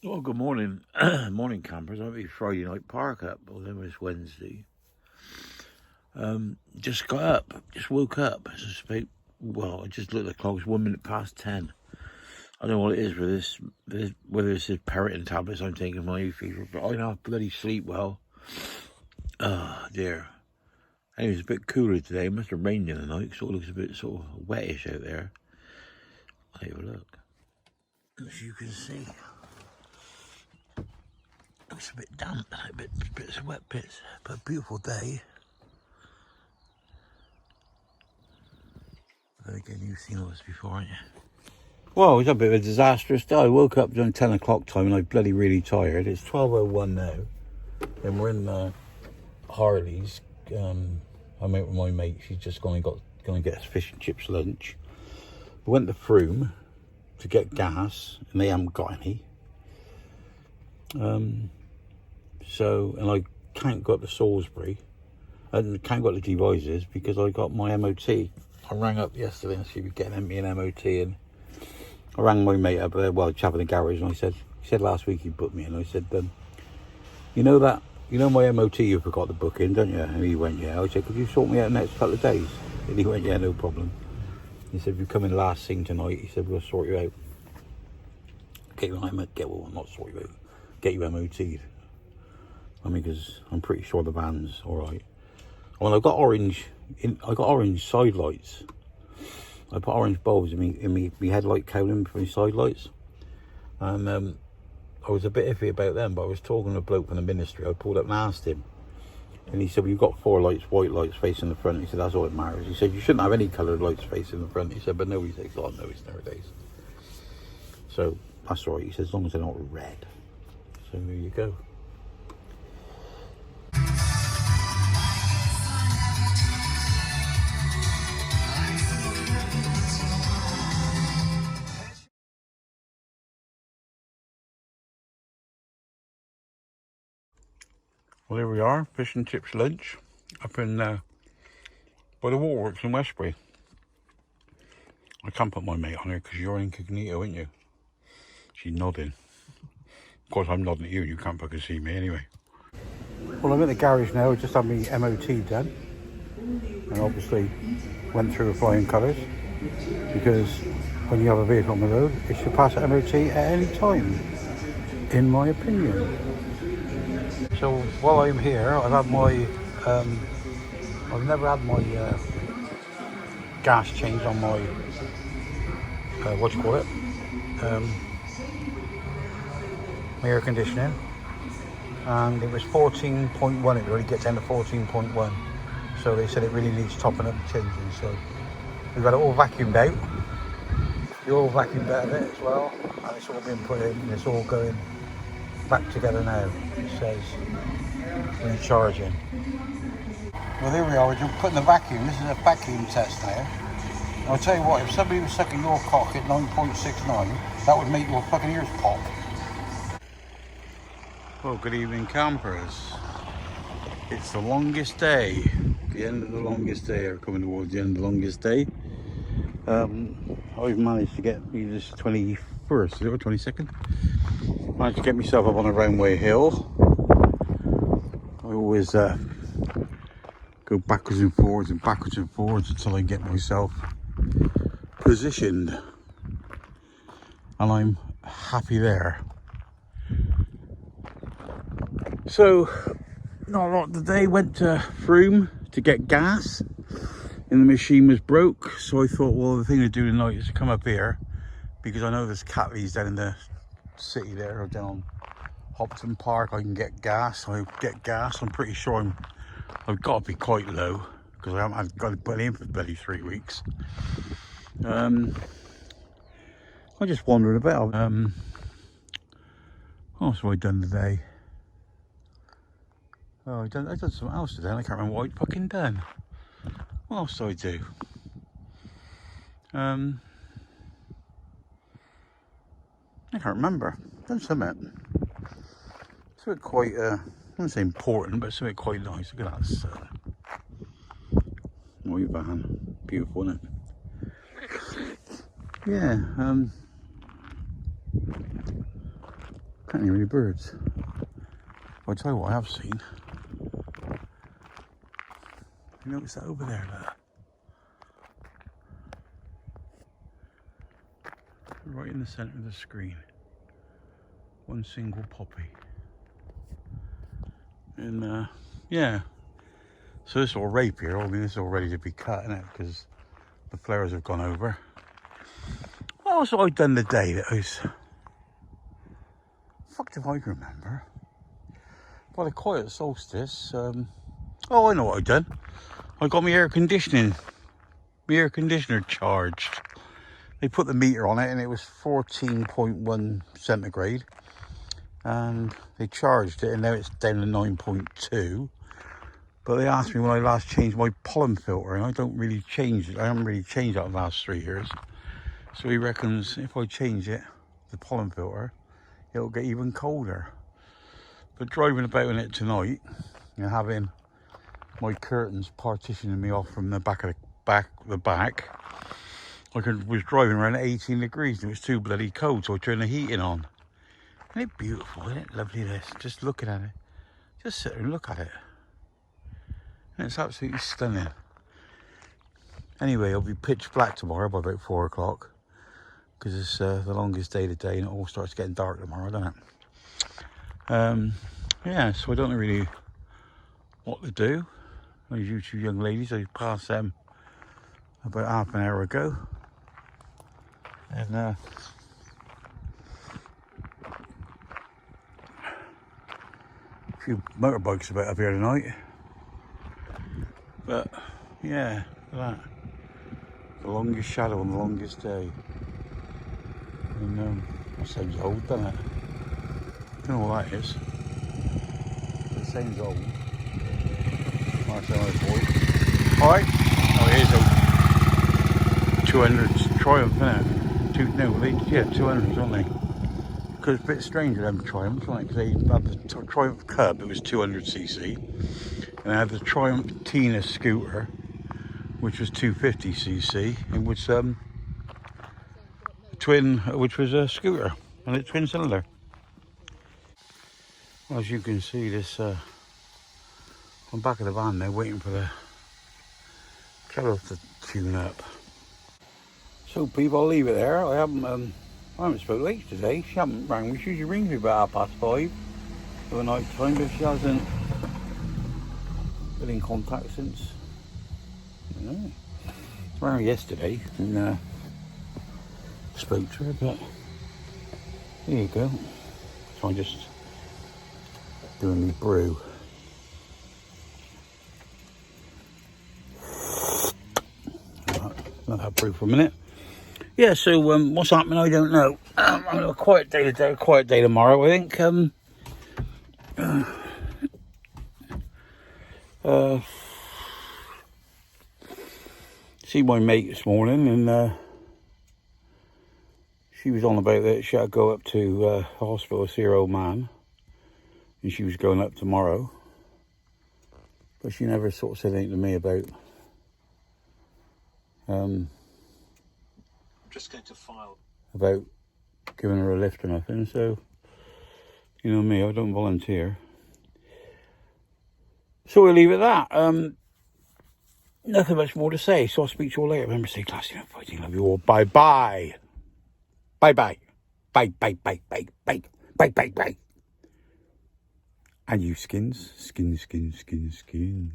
Well, good morning, morning campers. I'll be Friday night park up, although it's Wednesday. Just got up, just woke up. It's about, well, I just looked at the clock. It's 1 minute past 10. I don't know what it is with this whether it's this Periton tablets I'm taking for my fever, but I don't bloody sleep well. Dear. Anyway, it's a bit cooler today. It must have rained in the night, so it looks a bit sort of wettish out there. I'll have a look. As you can see, looks a bit damp, a bit of wet bits, but a beautiful day. But again, you've seen all this before, haven't you? Well, it was a bit of a disastrous day. I woke up during 10 o'clock time and I'm bloody really tired. It's 12:01 now. And we're in Harley's. I'm out with my mate. She's just going to get us fish and chips lunch. We went to Froome to get gas and they haven't got any. And I can't go up to Salisbury. And can't go up to Devizes because I got my MOT. I rang up yesterday and she was getting me an MOT, and I rang my mate up there, well, chap in the garage, and he said last week he booked me, and I said, you know my MOT you forgot to book in, don't you? And he went, yeah. I said, could you sort me out the next couple of days? And he went, yeah, no problem. He said, if you come in last thing tonight, he said, we'll sort you out. Get you MOT'd. I mean, because I'm pretty sure the van's all right. Well, I got orange side lights. I put orange bulbs in me headlight cowling for my side lights, and I was a bit iffy about them. But I was talking to a bloke from the ministry. I pulled up and asked him, and he said, "Well, you've got 4 lights, white lights facing the front." He said, "That's all that matters." He said, "You shouldn't have any coloured lights facing the front." He said, "But nobody takes a lot of notice nowadays, so that's all right." He said, "As long as they're not red." So there you go. Well, here we are, fish and chips lunch up in by the waterworks in Westbury. I can't put my mate on here because you're incognito, aren't you? She's nodding. Of course, I'm nodding at you and you can't fucking see me anyway. Well, I'm at the garage now. I just had my MOT done. And obviously went through with flying colours, because when you have a vehicle on the road, it should pass at MOT at any time, in my opinion. So while I'm here, I've had my, I've never had my gas changed on my, my air conditioning, and it was 14.1, it really gets down to 14.1, so they said it really needs topping up and changing. So we've got it all vacuumed out, the oil vacuumed out of it as well, and it's all been put in, and it's all going back together now. It says recharging. Well, there we are, we're putting the vacuum. This is a vacuum test now. And I'll tell you what, if somebody was sucking your cock at 9.69, that would make your fucking ears pop. Well, good evening, campers. It's the longest day, the end of the longest day, or coming towards the end of the longest day. I've managed to get me this 21st, or 22nd. Managed to get myself up on a Roundway Hill. I always go backwards and forwards until I get myself positioned, and I'm happy there. So, not a lot today. Went to Froome to get gas, and the machine was broke. So I thought, well, the thing to do tonight is to come up here, because I know there's Catleys down in the city there, or down on Hopton Park. I can get gas. So I get gas. I'm pretty sure I've got to be quite low, because I've got to put in for bloody 3 weeks. I'm just wondering about. What else have I done today? Oh, I've done something else today. I can't remember what I'd fucking done. What else did I do? I can't remember. I've done something. Something quite, I wouldn't say important, but something quite nice. Look at that sun. White van. Beautiful, isn't it? Yeah, Can't hear any birds. I'll tell you what I have seen. You notice that over there, look. Right in the centre of the screen. One single poppy. And yeah. So this all rapier, I mean this is all ready to be cut, isn't it? Because the flowers have gone over. What else have I done today that was... Fuck if I remember. By the quiet solstice, oh I know what I've done. I got my air conditioner charged. They put the meter on it and it was 14.1 centigrade. And they charged it and now it's down to 9.2. But they asked me when I last changed my pollen filter, and I don't really change it. I haven't really changed that in the last 3 years. So he reckons if I change it, the pollen filter, it'll get even colder. But driving about in it tonight and having my curtains partitioning me off from the back of the back, I was driving around at 18 degrees and it was too bloody cold, so I turned the heating on. Isn't it beautiful? Isn't it lovely? This, just looking at it, just sit there and look at it. And it's absolutely stunning. Anyway, it'll be pitch black tomorrow by about 4 o'clock because it's the longest day of the day and it all starts getting dark tomorrow, doesn't it? Yeah, so I don't know really what to do. Those you two young ladies, I passed them about half an hour ago. And a few motorbikes about up here tonight. But yeah, look at that. The longest shadow on the longest day. And that sounds old, doesn't it? I don't know what that is. It sounds old. Alright. Oh, it is old. 200's Triumph, isn't it? No, 200s, aren't they? Because it's a bit strange with them Triumphs, wasn't it? Because they had the Triumph Cub, it was 200cc. And I had the Triumph Tina scooter, which was 250cc, and which which was a scooter, and it's twin cylinder. Well, as you can see, this on the back of the van now, waiting for the kettle to tune up. So, people, I'll leave it there. I haven't spoken to H today. She hasn't rang me. She usually rings me about 5:30 for the night time, but she hasn't been in contact since. I don't know. I rang her yesterday and spoke to her, but there you go. So I'm just doing my brew. Let that brew for a minute. Yeah, so what's happening, I don't know. I'm having a quiet day today, a quiet day tomorrow, I think. See my mate this morning, and she was on about that she had to go up to the hospital to see her old man, and she was going up tomorrow. But she never sort of said anything to me about just going to file about giving her a lift or nothing. So, you know me, I don't volunteer. So we'll leave it at that. Nothing much more to say, so I'll speak to you all later. Remember, stay classy and fighting. Love you all. Bye bye. Bye bye. Bye bye bye bye bye bye bye bye. And you skins, skins, skins, skins, skins.